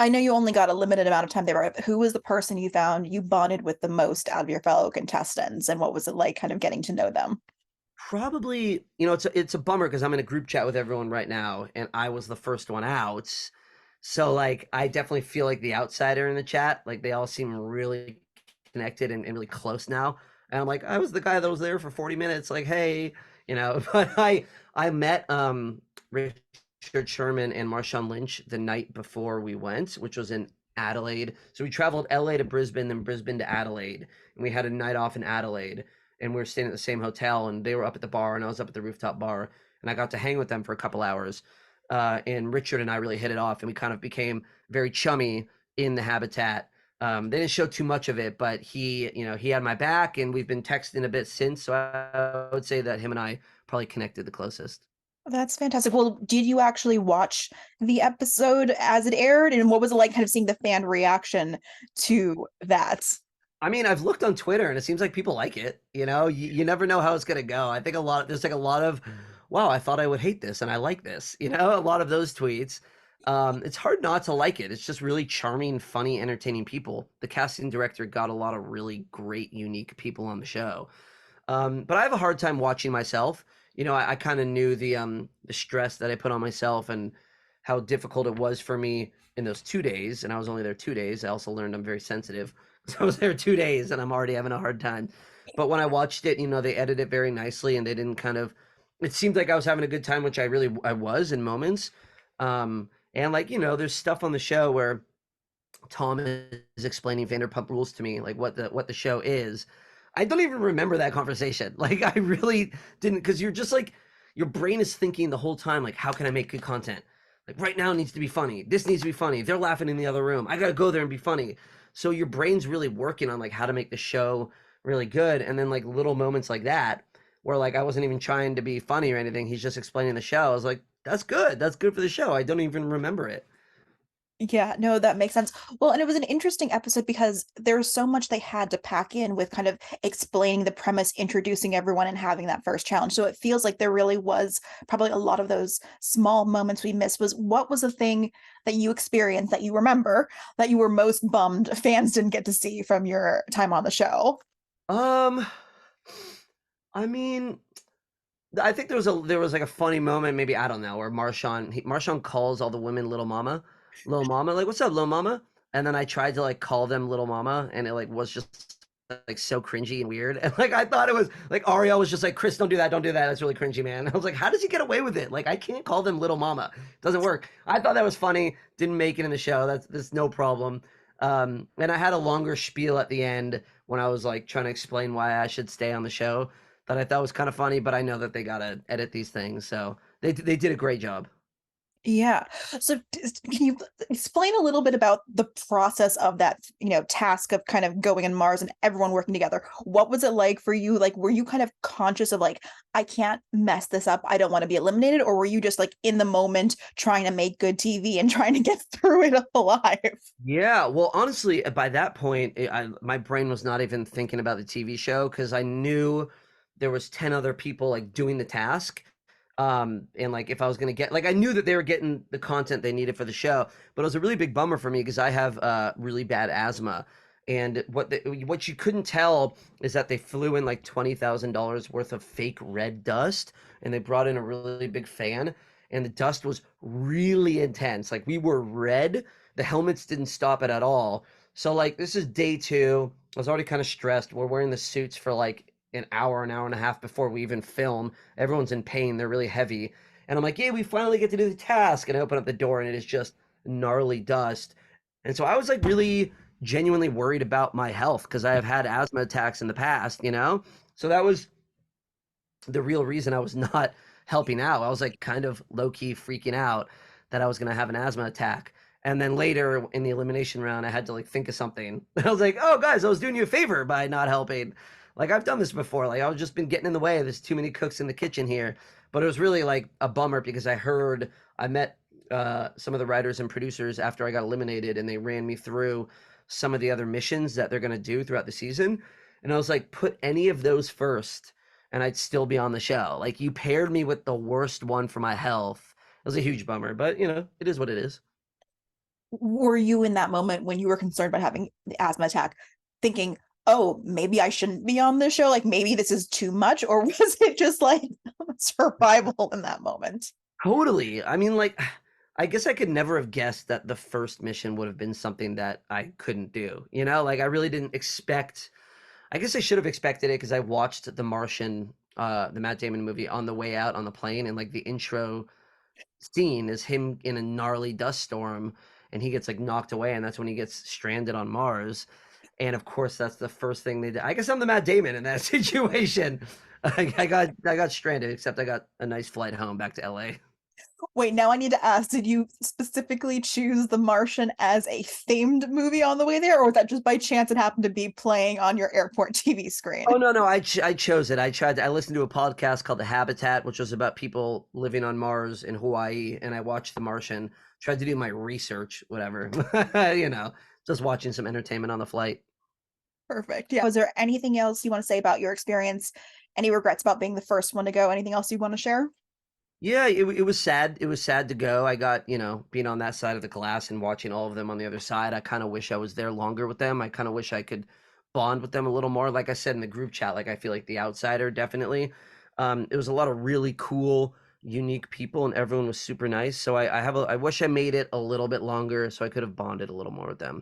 I know you only got a limited amount of time there, but who was the person you found you bonded with the most out of your fellow contestants, and what was it like kind of getting to know them? Probably, it's a bummer because I'm in a group chat with everyone right now, and I was the first one out. So like I definitely feel like the outsider in the chat. Like they all seem really connected and really close now. And I'm like, I was the guy that was there for 40 minutes, like, hey, but I met Richard Sherman and Marshawn Lynch the night before we went, which was in Adelaide. So we traveled LA to Brisbane, then Brisbane to Adelaide, and we had a night off in Adelaide, and we were staying at the same hotel, and they were up at the bar and I was up at the rooftop bar, and I got to hang with them for a couple hours. And Richard and I really hit it off, and we kind of became very chummy in the habitat. They didn't show too much of it, but he had my back, and we've been texting a bit since. So I would say that him and I probably connected the closest. That's fantastic. Well, did you actually watch the episode as it aired, and what was it like kind of seeing the fan reaction to that? I mean, I've looked on Twitter and it seems like people like it. You never know how it's gonna go. I think there's like a lot of, wow, I thought I would hate this and I like this. A lot of those tweets. It's hard not to like it. It's just really charming, funny, entertaining people. The casting director got a lot of really great, unique people on the show. But I have a hard time watching myself. I kind of knew the stress that I put on myself and how difficult it was for me in those 2 days. And I was only there 2 days. I also learned I'm very sensitive. So I was there 2 days and I'm already having a hard time. But when I watched it, they edited it very nicely and they didn't kind of, it seemed like I was having a good time, which I was in moments. And like, there's stuff on the show where Tom is explaining Vanderpump Rules to me, like what the show is. I don't even remember that conversation. Like I really didn't, because you're just like your brain is thinking the whole time, like, how can I make good content? Like right now it needs to be funny. This needs to be funny. They're laughing in the other room. I gotta go there and be funny. So your brain's really working on like how to make the show really good. And then like little moments like that, where like I wasn't even trying to be funny or anything. He's just explaining the show. I was like, that's good. That's good for the show. I don't even remember it. Yeah, no, that makes sense. Well, and it was an interesting episode because there's so much they had to pack in with kind of explaining the premise, introducing everyone, and having that first challenge. So it feels like there really was probably a lot of those small moments we missed. What was the thing that you experienced that you remember that you were most bummed fans didn't get to see from your time on the show? Um, I mean, I think there was like a funny moment, maybe I don't know, where Marshawn calls all the women little mama, like what's up, little mama? And then I tried to like call them little mama, and it like was just like so cringy and weird. And like I thought it was like Ariel was just like, Chris, don't do that, don't do that. That's really cringy, man. I was like, how does he get away with it? Like I can't call them little mama. It doesn't work. I thought that was funny. Didn't make it in the show. That's no problem. And I had a longer spiel at the end when I was like trying to explain why I should stay on the show that I thought was kind of funny, but I know that they gotta edit these things, so they did a great job. Yeah. So can you explain a little bit about the process of that, task of kind of going on Mars and everyone working together? What was it like for you? Like, were you kind of conscious of like, I can't mess this up. I don't want to be eliminated? Or were you just like in the moment trying to make good TV and trying to get through it alive? Yeah, well, honestly, by that point, my brain was not even thinking about the TV show because I knew there was 10 other people like doing the task. And like if I was gonna get like I knew that they were getting the content they needed for the show, but it was a really big bummer for me because I have really bad asthma. And what you couldn't tell is that they flew in like $20,000 worth of fake red dust, and they brought in a really big fan, and the dust was really intense. Like we were red. The helmets didn't stop it at all. So like this is day two. I was already kind of stressed. We're wearing the suits for like an hour and a half before we even film. Everyone's in pain. They're really heavy. And I'm like, yeah, we finally get to do the task. And I open up the door and it is just gnarly dust. And so I was like really genuinely worried about my health because I have had asthma attacks in the past. So that was the real reason I was not helping out. I was like kind of low key freaking out that I was going to have an asthma attack. And then later in the elimination round, I had to like think of something. I was like, oh, guys, I was doing you a favor by not helping. Like I've done this before. Like I've just been getting in the way. There's too many cooks in the kitchen here. But it was really like a bummer because I met some of the writers and producers after I got eliminated, and they ran me through some of the other missions that they're going to do throughout the season. And I was like, put any of those first and I'd still be on the show. Like you paired me with the worst one for my health. It was a huge bummer, but it is what it is. Were you in that moment when you were concerned about having the asthma attack thinking, oh, maybe I shouldn't be on this show? Like maybe this is too much, or was it just like survival in that moment? Totally. I mean, like, I guess I could never have guessed that the first mission would have been something that I couldn't do. You know, like I really didn't expect. I guess I should have expected it because I watched The Martian, the Matt Damon movie, on the way out on the plane, and like the intro scene is him in a gnarly dust storm, and he gets like knocked away, and that's when he gets stranded on Mars. And of course, that's the first thing they did. I guess I'm the Matt Damon in that situation. I got stranded, except I got a nice flight home back to LA. Wait, now I need to ask, did you specifically choose The Martian as a themed movie on the way there, or was that just by chance it happened to be playing on your airport TV screen? Oh no, I chose it. I listened to a podcast called The Habitat, which was about people living on Mars in Hawaii, and I watched The Martian. Tried to do my research, whatever, just watching some entertainment on the flight. Perfect. Yeah. Was there anything else you want to say about your experience? Any regrets about being the first one to go? Anything else you want to share? Yeah, it was sad. It was sad to go. I got, being on that side of the glass and watching all of them on the other side. I kind of wish I was there longer with them. I kind of wish I could bond with them a little more. Like I said in the group chat, like I feel like the outsider definitely. It was a lot of really cool, unique people, and everyone was super nice. So I wish I made it a little bit longer so I could have bonded a little more with them.